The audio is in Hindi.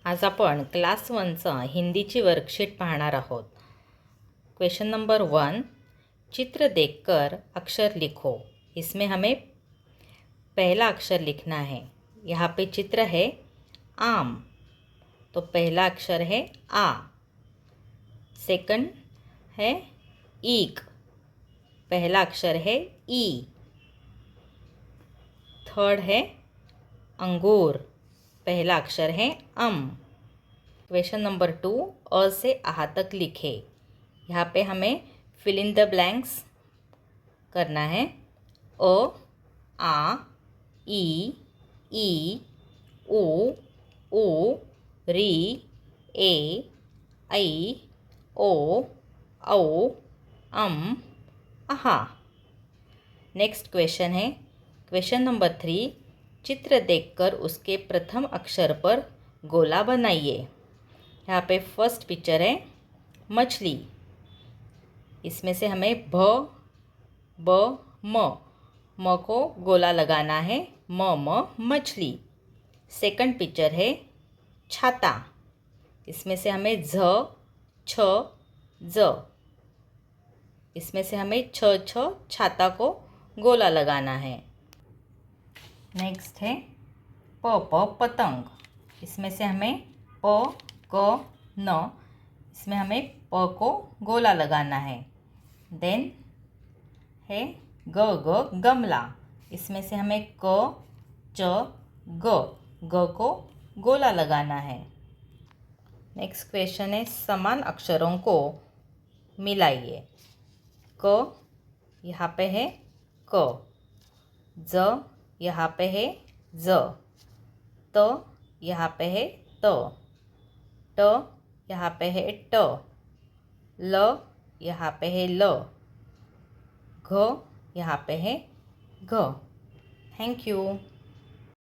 आज आपण क्लास 1चा हिंदीची वर्कशीट पाहणार आहोत। क्वेश्चन नंबर 1, चित्र देखकर अक्षर लिखो। इसमें हमें पहला अक्षर लिखना है। यहाँ पे चित्र है आम, तो पहला अक्षर है आ। सेकंड है ईक, पहला अक्षर है ई। थर्ड है अंगूर, पहला अक्षर है अम। क्वेश्चन नंबर 2, अ से आ तक लिखे। यहाँ पे हमें फिल इन द ब्लैंक्स करना है। अ, आ, ई, उ, री, ए, ऐ, ओ, औ, अम, अहा। नेक्स्ट क्वेश्चन है क्वेश्चन नंबर 3, चित्र देखकर उसके प्रथम अक्षर पर गोला बनाइए। यहाँ पे फर्स्ट पिक्चर है मछली। इसमें से हमें ब म को गोला लगाना है। म मछली। सेकंड पिक्चर है छाता। इसमें से हमें छ ज, इसमें से हमें छ छाता को गोला लगाना है। नेक्स्ट है पतंग। इसमें से हमें क न, इसमें हमें प को गोला लगाना है। देन है ग गमला। इसमें से हमें क च ग को गोला लगाना है। नेक्स्ट क्वेश्चन है समान अक्षरों को मिलाइए। क यहाँ पे है क, ज यहाँ पे है ज, त यहाँ पे है त यहाँ पे है ट, ल यहाँ पे है ल, घ यहाँ पे है घ। Thank you.